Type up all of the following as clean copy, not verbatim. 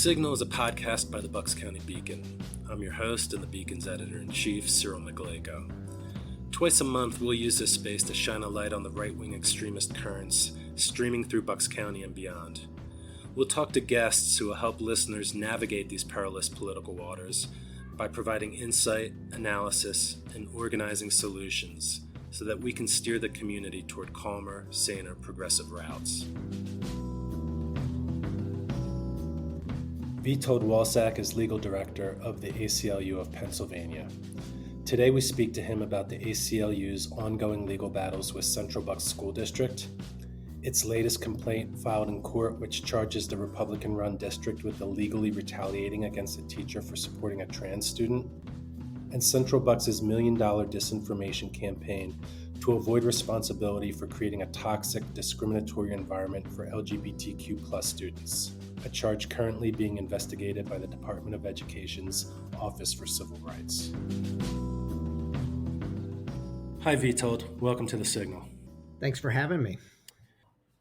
Signal is a podcast by the Bucks County Beacon. I'm your host and the Beacon's editor-in-chief, Cyril McGlego. Twice a month, we'll use this space to shine a light on the right-wing extremist currents streaming through Bucks County and beyond. We'll talk to guests who will help listeners navigate these perilous political waters by providing insight, analysis, and organizing solutions so that we can steer the community toward calmer, saner, progressive routes. Witold Walczak is legal director of the ACLU of Pennsylvania. Today we speak to him about the ACLU's ongoing legal battles with Central Bucks School District, its latest complaint filed in court which charges the Republican-run district with illegally retaliating against a teacher for supporting a trans student, and Central Bucks' $1 million disinformation campaign to avoid responsibility for creating a toxic, discriminatory environment for LGBTQ+ students, a charge currently being investigated by the Department of Education's Office for Civil Rights. Hi, Witold. Welcome to The Signal. Thanks for having me.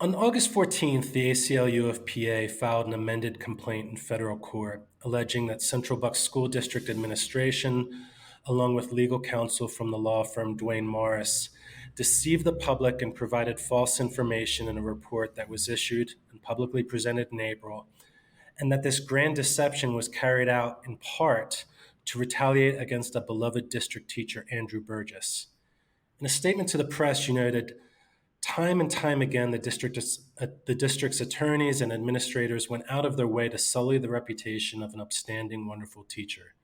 On August 14th, the ACLU of PA filed an amended complaint in federal court alleging that Central Bucks School District administration, along with legal counsel from the law firm Duane Morris, deceived the public and provided false information in a report that was issued and publicly presented in April, and that this grand deception was carried out in part to retaliate against a beloved district teacher, Andrew Burgess. In a statement to the press, you noted, "Time and time again, the district's attorneys and administrators went out of their way to sully the reputation of an upstanding, wonderful teacher.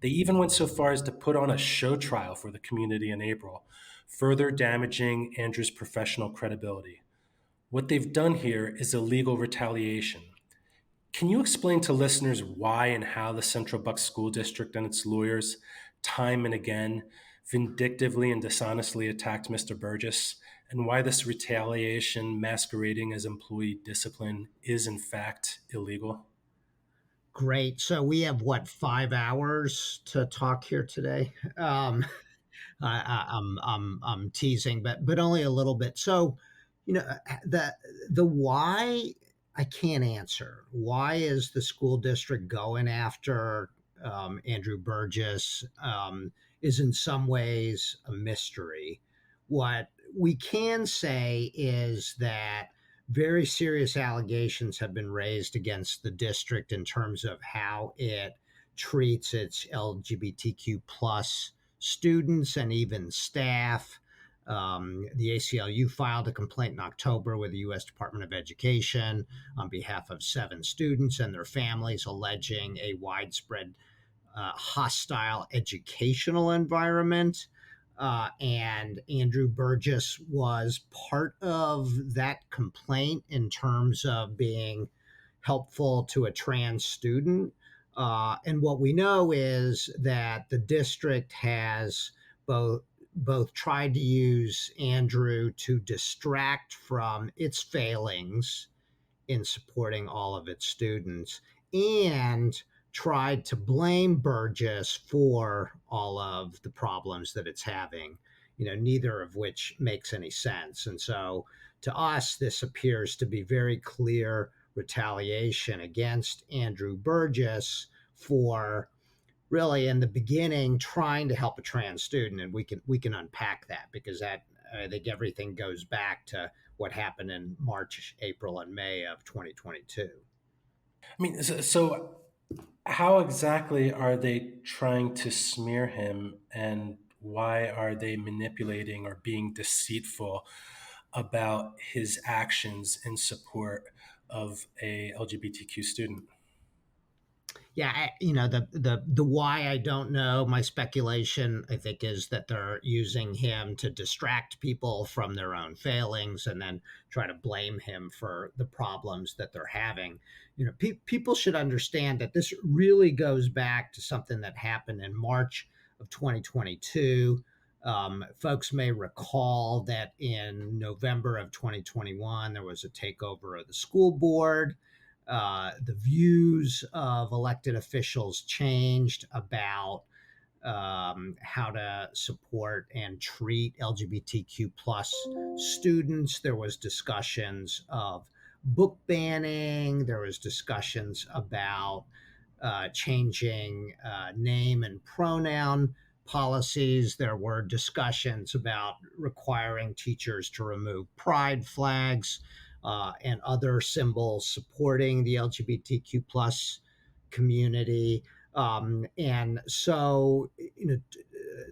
They even went so far as to put on a show trial for the community in April, further damaging Andrew's professional credibility. What they've done here is illegal retaliation. Can you explain to listeners why and how the Central Bucks School District and its lawyers, time and again, vindictively and dishonestly attacked Mr. Burgess, and why this retaliation masquerading as employee discipline is in fact illegal?" Great. So we have 5 hours to talk here today. I'm teasing, but only a little bit. So, the why I can't answer. Why is the school district going after Andrew Burgess? Is in some ways a mystery. What we can say is that very serious allegations have been raised against the district in terms of how it treats its LGBTQ plus students and even staff. The ACLU filed a complaint in October with the U.S. Department of Education on behalf of 7 students and their families, alleging a widespread hostile educational environment. And Andrew Burgess was part of that complaint in terms of being helpful to a trans student. And what we know is that the district has both tried to use Andrew to distract from its failings in supporting all of its students and tried to blame Burgess for all of the problems that it's having, neither of which makes any sense. And so to us, this appears to be very clear retaliation against Andrew Burgess for really in the beginning trying to help a trans student. And we can unpack that because I think everything goes back to what happened in March, April, and May of 2022. So how exactly are they trying to smear him, and why are they manipulating or being deceitful about his actions in support of a LGBTQ student? Yeah, the why I don't know. My speculation, I think, is that they're using him to distract people from their own failings and then try to blame him for the problems that they're having. People should understand that this really goes back to something that happened in March of 2022. Folks may recall that in November of 2021, there was a takeover of the school board. The views of elected officials changed about how to support and treat LGBTQ plus students. There was discussions of book banning. There was discussions about changing name and pronoun policies. There were discussions about requiring teachers to remove pride flags and other symbols supporting the LGBTQ plus community. And so,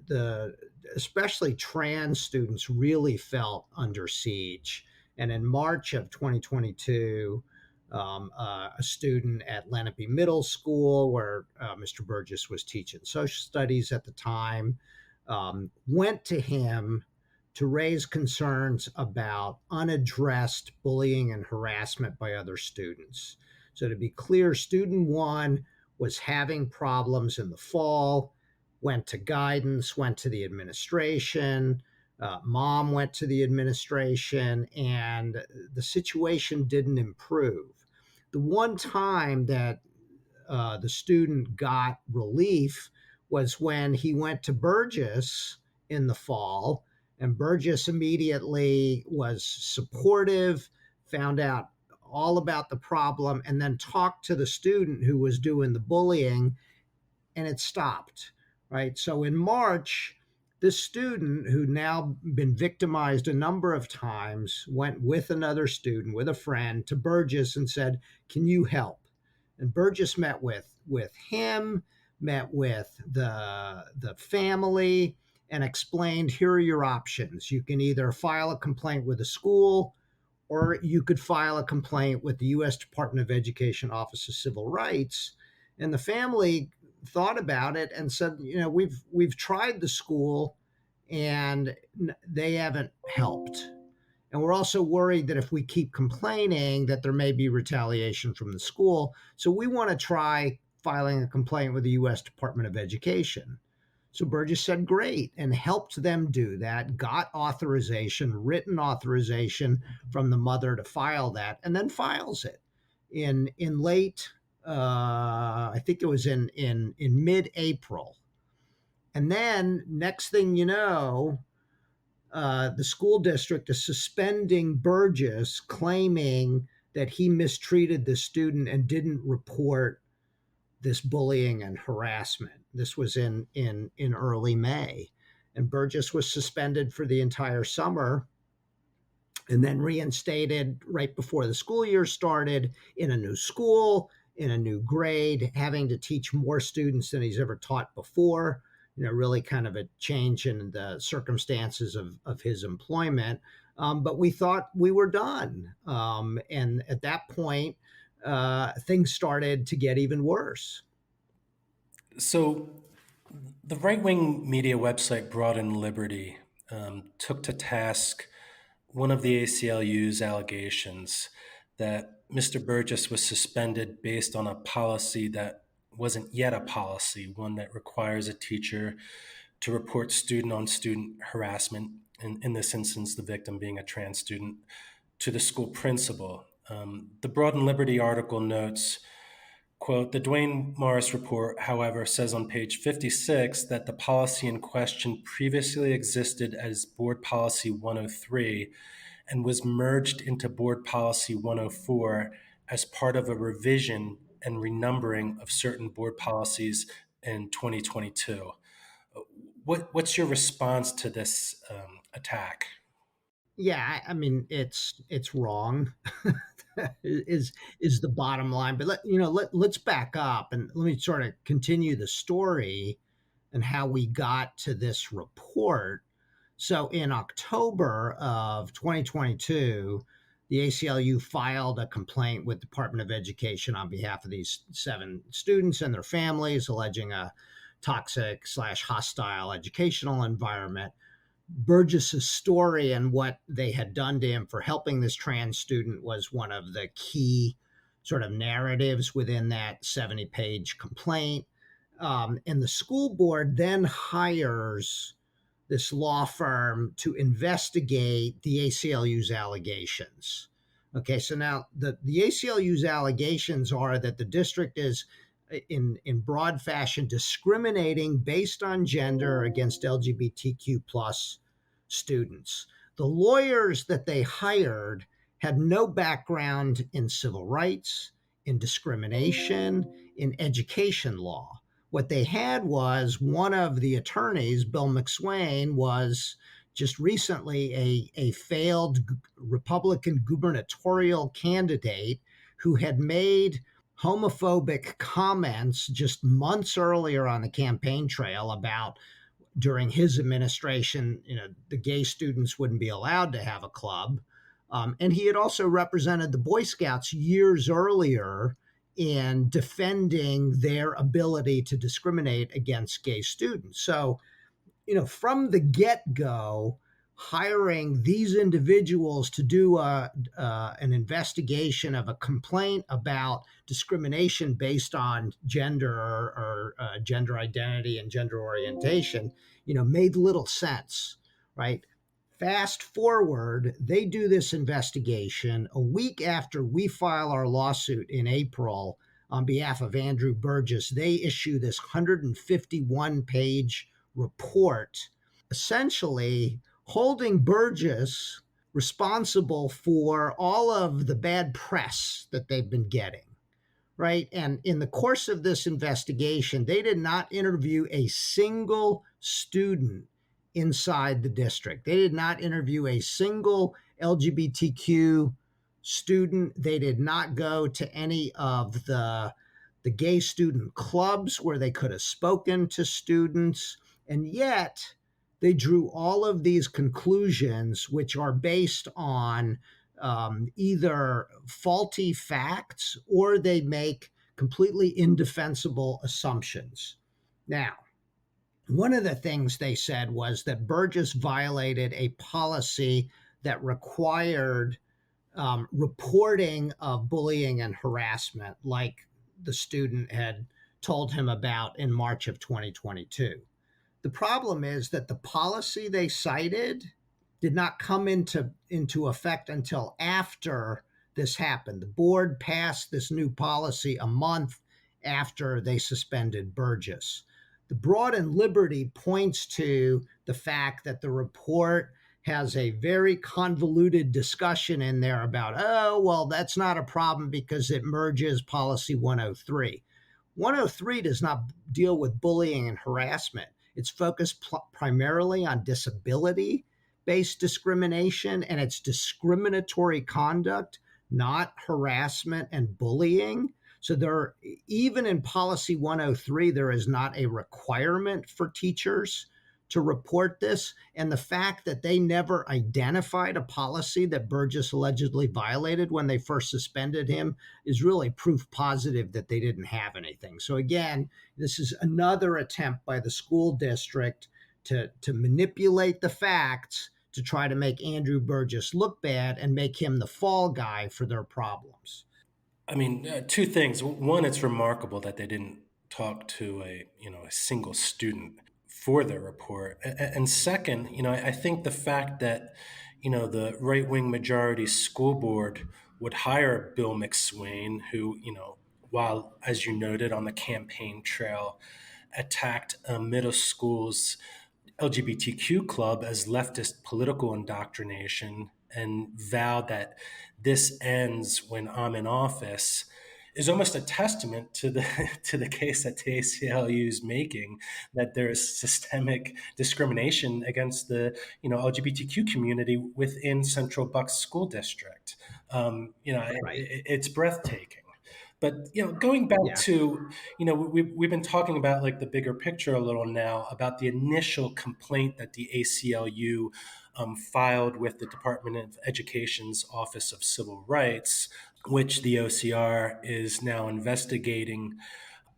the especially trans students really felt under siege. And in March of 2022, a student at Lenape Middle School, where Mr. Burgess was teaching social studies at the time, went to him to raise concerns about unaddressed bullying and harassment by other students. So, to be clear, student one was having problems in the fall, went to guidance, went to the administration. Mom went to the administration, and the situation didn't improve. The one time that the student got relief was when he went to Burgess in the fall, and Burgess immediately was supportive, found out all about the problem, and then talked to the student who was doing the bullying, and it stopped. Right. So in March, this student who'd now been victimized a number of times went with another student, with a friend, to Burgess and said, "Can you help?" And Burgess met with him, met with the family, and explained, here are your options. You can either file a complaint with the school, or you could file a complaint with the U.S. Department of Education Office of Civil Rights. And the family thought about it and said, we've tried the school and they haven't helped. And we're also worried that if we keep complaining that there may be retaliation from the school. So we want to try filing a complaint with the U.S. Department of Education. So Burgess said, great, and helped them do that, got authorization, written authorization from the mother to file that, and then files it in late, I think it was in mid-April. And then next thing you know, the school district is suspending Burgess, claiming that he mistreated the student and didn't report this bullying and harassment. This was in early May, and Burgess was suspended for the entire summer, and then reinstated right before the school year started in a new school, in a new grade, having to teach more students than he's ever taught before. Really kind of a change in the circumstances of his employment. But we thought we were done. And at that point, things started to get even worse. So, the right wing media website Broad and Liberty took to task one of the ACLU's allegations that Mr. Burgess was suspended based on a policy that wasn't yet a policy, one that requires a teacher to report student on student harassment, in this instance, the victim being a trans student, to the school principal. The Broad and Liberty article notes, quote, the Dwayne Morris report, however, says on page 56 that the policy in question previously existed as Board Policy 103 and was merged into Board Policy 104 as part of a revision and renumbering of certain board policies in 2022. What's your response to this attack? Yeah, I mean it's wrong. is the bottom line. But let's back up and let me sort of continue the story and how we got to this report. So in October of 2022, the ACLU filed a complaint with the Department of Education on behalf of these 7 students and their families, alleging a toxic/hostile educational environment. Burgess's story and what they had done to him for helping this trans student was one of the key sort of narratives within that 70-page complaint. And the school board then hires this law firm to investigate the ACLU's allegations. Okay, so now the ACLU's allegations are that the district is in broad fashion discriminating based on gender against LGBTQ plus students. The lawyers that they hired had no background in civil rights, in discrimination, in education law. What they had was one of the attorneys, Bill McSwain, was just recently a failed Republican gubernatorial candidate who had made homophobic comments just months earlier on the campaign trail about during his administration, the gay students wouldn't be allowed to have a club. And he had also represented the Boy Scouts years earlier in defending their ability to discriminate against gay students. So, from the get go, hiring these individuals to do an investigation of a complaint about discrimination based on gender or gender identity and gender orientation, made little sense, right? Fast forward, they do this investigation a week after we file our lawsuit in April on behalf of Andrew Burgess. They issue this 151-page report, essentially holding Burgess responsible for all of the bad press that they've been getting, right? And in the course of this investigation, they did not interview a single student inside the district. They did not interview a single LGBTQ student. They did not go to any of the gay student clubs where they could have spoken to students. And yet, they drew all of these conclusions, which are based on either faulty facts or they make completely indefensible assumptions. Now, one of the things they said was that Burgess violated a policy that required reporting of bullying and harassment, like the student had told him about in March of 2022. The problem is that the policy they cited did not come into effect until after this happened. The board passed this new policy a month after they suspended Burgess. The Broad and Liberty points to the fact that the report has a very convoluted discussion in there about, oh, well, that's not a problem because it merges policy 103. 103 does not deal with bullying and harassment. It's focused primarily on disability-based discrimination, and it's discriminatory conduct, not harassment and bullying. So even in policy 103, there is not a requirement for teachers to report this. And the fact that they never identified a policy that Burgess allegedly violated when they first suspended him is really proof positive that they didn't have anything. So again, this is another attempt by the school district to manipulate the facts to try to make Andrew Burgess look bad and make him the fall guy for their problems. I mean, two things. One, it's remarkable that they didn't talk to a single student for their report. And second, I think the fact that, the right-wing majority school board would hire Bill McSwain, who, while, as you noted, on the campaign trail, attacked a middle school's LGBTQ club as leftist political indoctrination and vowed that this ends when I'm in office, is almost a testament to the to the case that the ACLU is making, that there is systemic discrimination against the LGBTQ community within Central Bucks School District. Right. It's breathtaking. But going back Yeah. to we've been talking about like the bigger picture a little now about the initial complaint that the ACLU filed with the Department of Education's Office of Civil Rights, which the OCR is now investigating.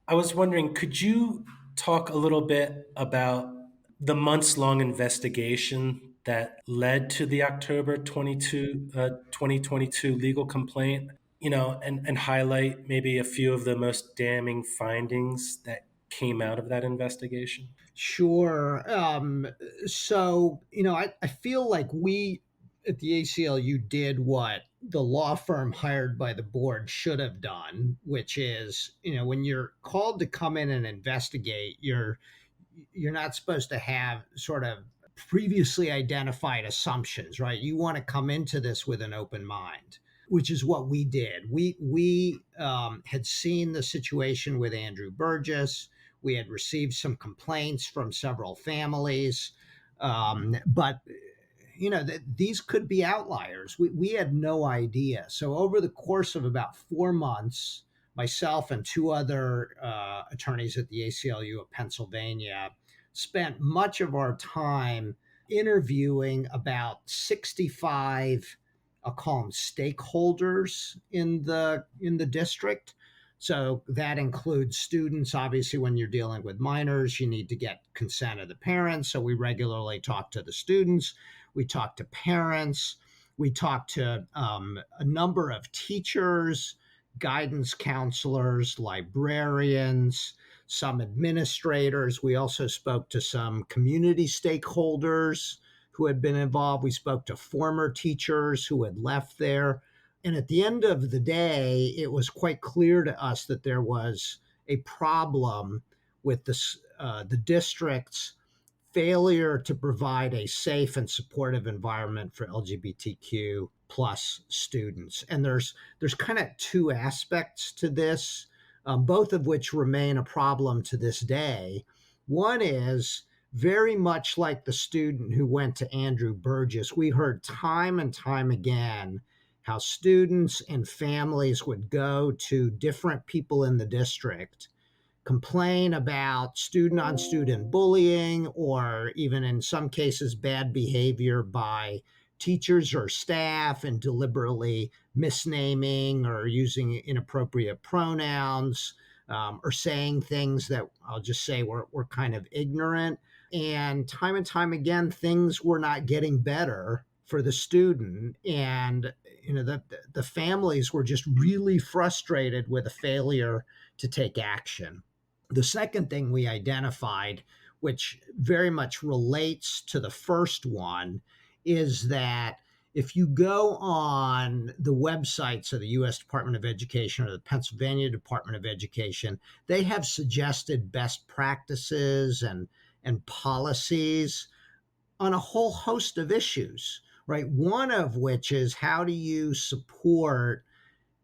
I was wondering, could you talk a little bit about the months-long investigation that led to the October 2022 legal complaint, and highlight maybe a few of the most damning findings that came out of that investigation? Sure. I feel like we at the ACLU did what the law firm hired by the board should have done, which is, when you're called to come in and investigate, you're not supposed to have sort of previously identified assumptions, right? You want to come into this with an open mind, which is what we did. We had seen the situation with Andrew Burgess. We had received some complaints from several families, but these could be outliers. We had no idea. So over the course of about 4 months, myself and two other attorneys at the ACLU of Pennsylvania spent much of our time interviewing about 65, I'll call them stakeholders in the district. So that includes students. Obviously, when you're dealing with minors, you need to get consent of the parents. So we regularly talk to the students. We talk to parents. We talk to a number of teachers, guidance counselors, librarians, some administrators. We also spoke to some community stakeholders who had been involved. We spoke to former teachers who had left there. And at the end of the day, it was quite clear to us that there was a problem with the district's failure to provide a safe and supportive environment for LGBTQ plus students. And there's kind of two aspects to this, both of which remain a problem to this day. One is very much like the student who went to Andrew Burgess. We heard time and time again how students and families would go to different people in the district, complain about student on student bullying, or even in some cases, bad behavior by teachers or staff, and deliberately misnaming or using inappropriate pronouns, or saying things that I'll just say were kind of ignorant. And time again, things were not getting better for the student. And the families were just really frustrated with a failure to take action. The second thing we identified, which very much relates to the first one, is that if you go on the websites of the U.S. Department of Education or the Pennsylvania Department of Education, they have suggested best practices and policies on a whole host of issues, right? One of which is, how do you support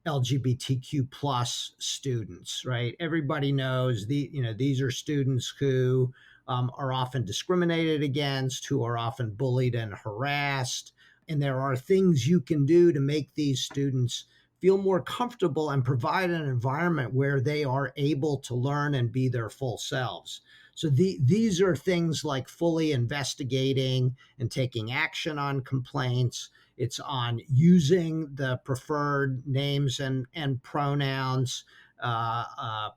LGBTQ plus students, right? Everybody knows these are students who are often discriminated against, who are often bullied and harassed. And there are things you can do to make these students feel more comfortable and provide an environment where they are able to learn and be their full selves. So these are things like fully investigating and taking action on complaints. It's on using the preferred names and pronouns,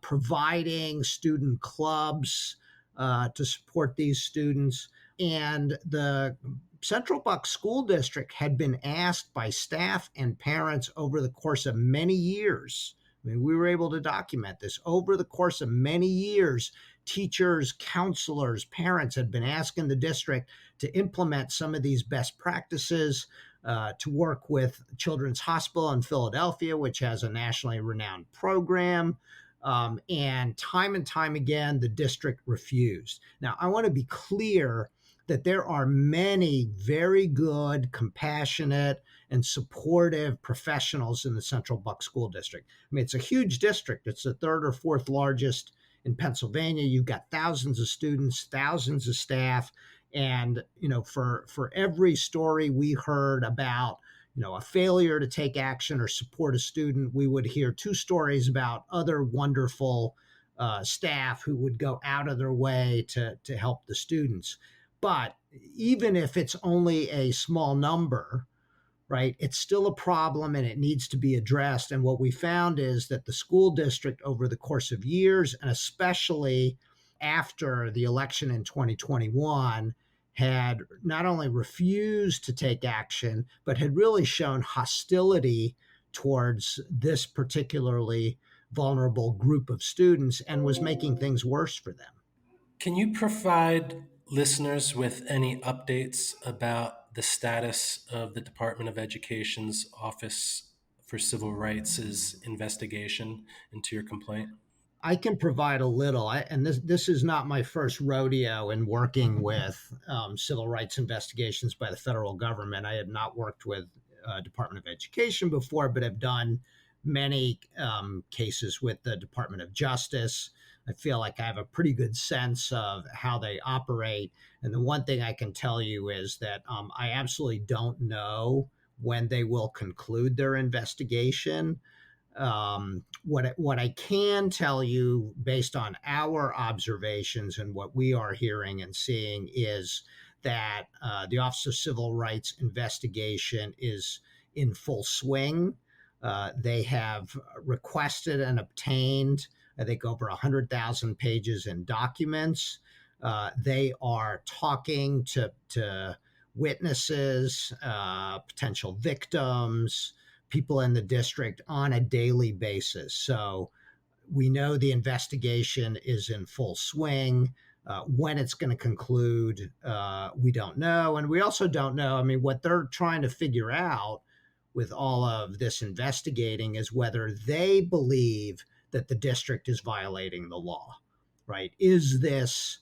providing student clubs to support these students. And the Central Bucks School District had been asked by staff and parents over the course of many years. I mean, we were able to document this. Over the course of many years, teachers, counselors, parents had been asking the district to implement some of these best practices, to work with Children's Hospital in Philadelphia, which has a nationally renowned program. And time again, the district refused. Now, I want to be clear that there are many very good, compassionate, and supportive professionals in the Central Bucks School District. I mean, it's a huge district. It's the third or fourth largest in Pennsylvania. You've got thousands of students, thousands of staff. And, for every story we heard about, a failure to take action or support a student, we would hear two stories about other wonderful staff who would go out of their way to help the students. But even if it's only a small number, right, it's still a problem and it needs to be addressed. And what we found is that the school district, over the course of years, and especially after the election in 2021, had not only refused to take action, but had really shown hostility towards this particularly vulnerable group of students and was making things worse for them. Can you provide listeners with any updates about the status of the Department of Education's Office for Civil Rights' investigation into your complaint? I can provide a little, and this is not my first rodeo in working with civil rights investigations by the federal government. I had not worked with Department of Education before, but have done many cases with the Department of Justice. I feel like I have a pretty good sense of how they operate. And the one thing I can tell you is that I absolutely don't know when they will conclude their investigation. What I can tell you based on our observations and what we are hearing and seeing is that the Office of Civil Rights investigation is in full swing. They have requested and obtained, I think, over 100,000 pages in documents. They are talking to witnesses, potential victims, people in the district on a daily basis. So we know the investigation is in full swing. When it's going to conclude, we don't know. And we also don't know, I mean, what they're trying to figure out with all of this investigating is whether they believe that the district is violating the law, right? Is this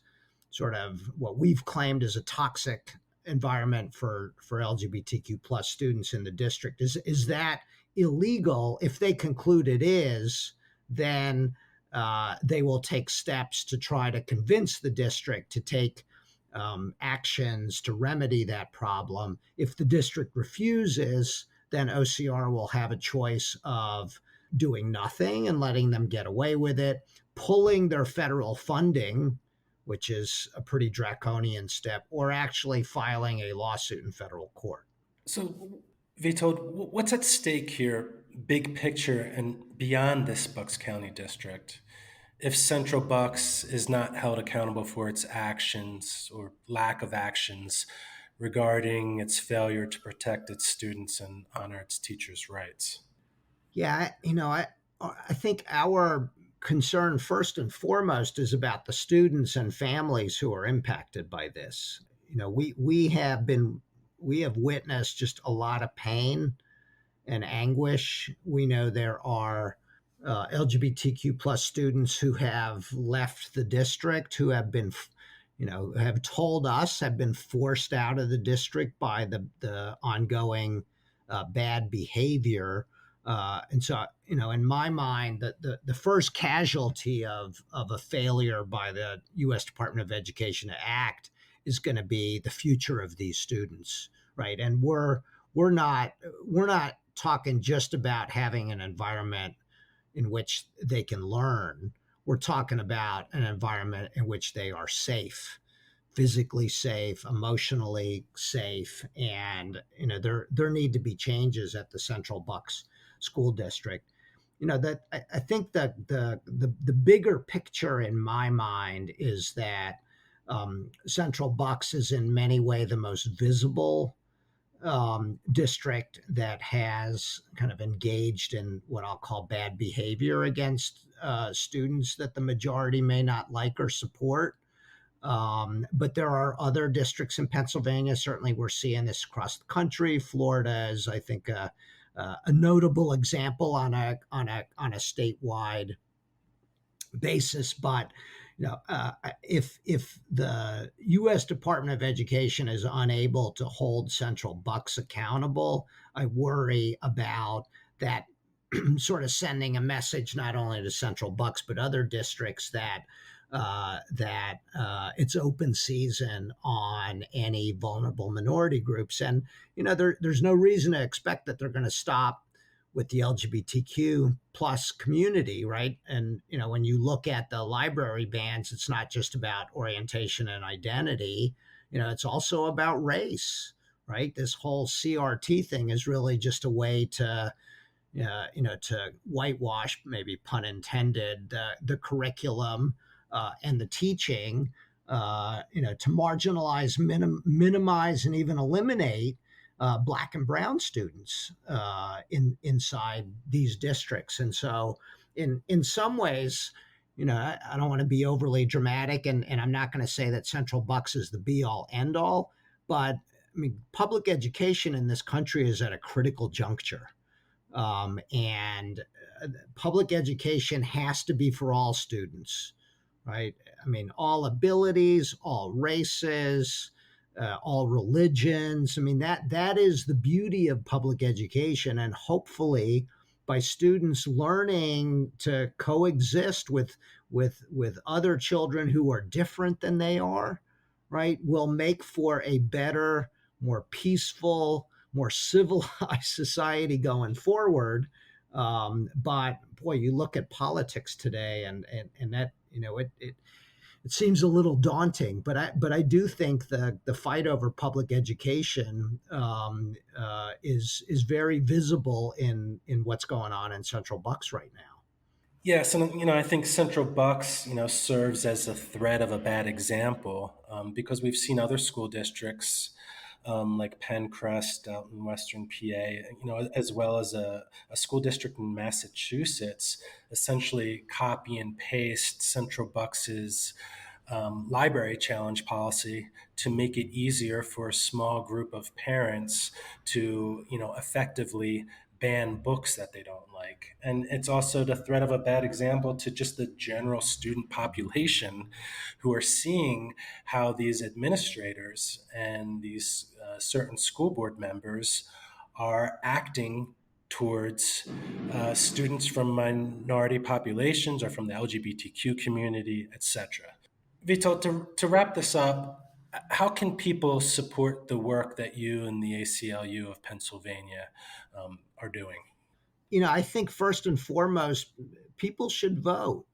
sort of what we've claimed as a toxic environment for LGBTQ plus students in the district? Is that illegal? If they conclude it is, then they will take steps to try to convince the district to take actions to remedy that problem. If the district refuses, then OCR will have a choice of doing nothing and letting them get away with it, pulling their federal funding, which is a pretty draconian step, or actually filing a lawsuit in federal court. So, Vitold, what's at stake here, big picture and beyond this Bucks County district? If Central Bucks is not held accountable for its actions or lack of actions regarding its failure to protect its students and honor its teachers' rights. Yeah, I think our concern first and foremost is about the students and families who are impacted by this. We have witnessed just a lot of pain and anguish. We know there are LGBTQ plus students who have left the district, who have been, have told us have been forced out of the district by the ongoing bad behavior. And so, in my mind, the first casualty of a failure by the U.S. Department of Education to act is going to be the future of these students, right? And we're not talking just about having an environment in which they can learn. We're talking about an environment in which they are safe, physically safe, emotionally safe, and there need to be changes at the Central Bucks School District. That I think that the bigger picture in my mind is that Central Bucks is in many ways the most visible district that has kind of engaged in what I'll call bad behavior against students that the majority may not like or support. But there are other districts in Pennsylvania. Certainly, we're seeing this across the country. Florida is, I think, a notable example on a statewide basis. But if the U.S. Department of Education is unable to hold Central Bucks accountable, I worry about that sort of sending a message not only to Central Bucks but other districts that it's open season on any vulnerable minority groups. And there's no reason to expect that they're going to stop with the LGBTQ plus community, right? And when you look at the library bans, it's not just about orientation and identity. It's also about race, right? This whole CRT thing is really just a way to to whitewash, maybe pun intended, the curriculum and the teaching, to marginalize, minimize, and even eliminate Black and Brown students inside these districts. And so, in some ways, I don't want to be overly dramatic, and I'm not going to say that Central Bucks is the be all end all, but I mean, public education in this country is at a critical juncture. And public education has to be for all students, right? I mean, all abilities, all races, all religions. I mean, that is the beauty of public education, and hopefully, by students learning to coexist with other children who are different than they are, right, will make for a better, more peaceful, more civilized society going forward. But boy, you look at politics today, and that, it seems a little daunting. But I do think the fight over public education is very visible in what's going on in Central Bucks right now. Yes, and I think Central Bucks, serves as a thread of a bad example, because we've seen other school districts, like Penncrest out in Western PA, as well as a school district in Massachusetts, essentially copy and paste Central Bucks's library challenge policy to make it easier for a small group of parents to, effectively ban books that they don't like. And it's also the threat of a bad example to just the general student population, who are seeing how these administrators and these certain school board members are acting towards students from minority populations or from the LGBTQ community, etc. Vito, to wrap this up, how can people support the work that you and the ACLU of Pennsylvania are doing? I think first and foremost, people should vote.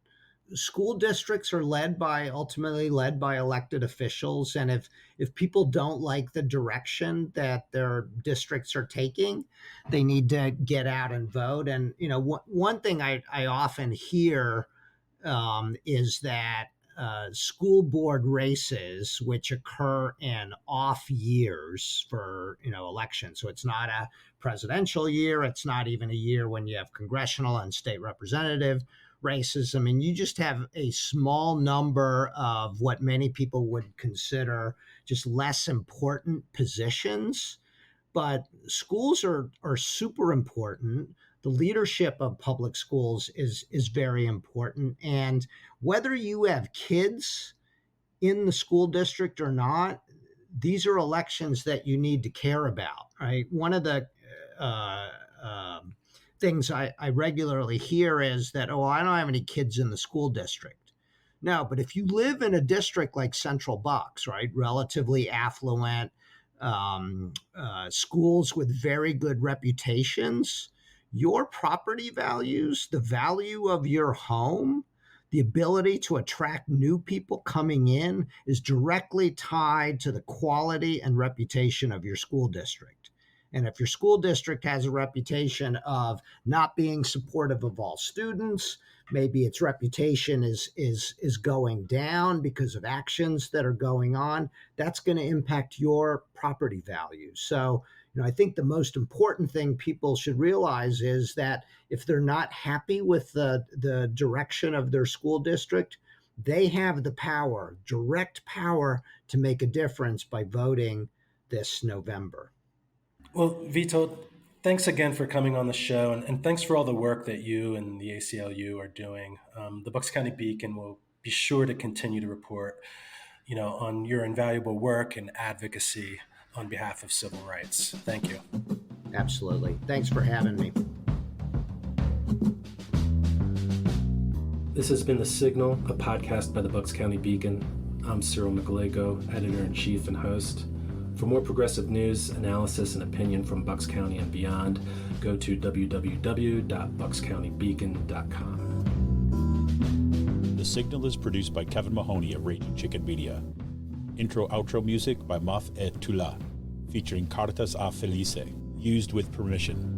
School districts are ultimately led by elected officials, and if people don't like the direction that their districts are taking, they need to get out and vote. And one thing I often hear is that school board races, which occur in off years for elections, so it's not a presidential year, it's not even a year when you have congressional and state representative races. I mean, you just have a small number of what many people would consider just less important positions. But schools are super important. The leadership of public schools is very important. And whether you have kids in the school district or not, these are elections that you need to care about, right? One of the things I regularly hear is that, oh, I don't have any kids in the school district. No, but if you live in a district like Central Bucks, right, relatively affluent, schools with very good reputations, your property values, the value of your home, the ability to attract new people coming in is directly tied to the quality and reputation of your school district. And if your school district has a reputation of not being supportive of all students, maybe its reputation is going down because of actions that are going on, that's going to impact your property value. So, I think the most important thing people should realize is that if they're not happy with the direction of their school district, they have the power, direct power, to make a difference by voting this November. Well, Vito, thanks again for coming on the show, and thanks for all the work that you and the ACLU are doing. The Bucks County Beacon will be sure to continue to report, on your invaluable work and advocacy on behalf of civil rights. Thank you. Absolutely. Thanks for having me. This has been The Signal, a podcast by the Bucks County Beacon. I'm Cyril Michalego, editor-in-chief and host. For more progressive news, analysis, and opinion from Bucks County and beyond, go to www.buckscountybeacon.com. The Signal is produced by Kevin Mahoney of Raging Chicken Media. Intro-outro music by Moth et Tula, featuring Cartas a Felice, used with permission.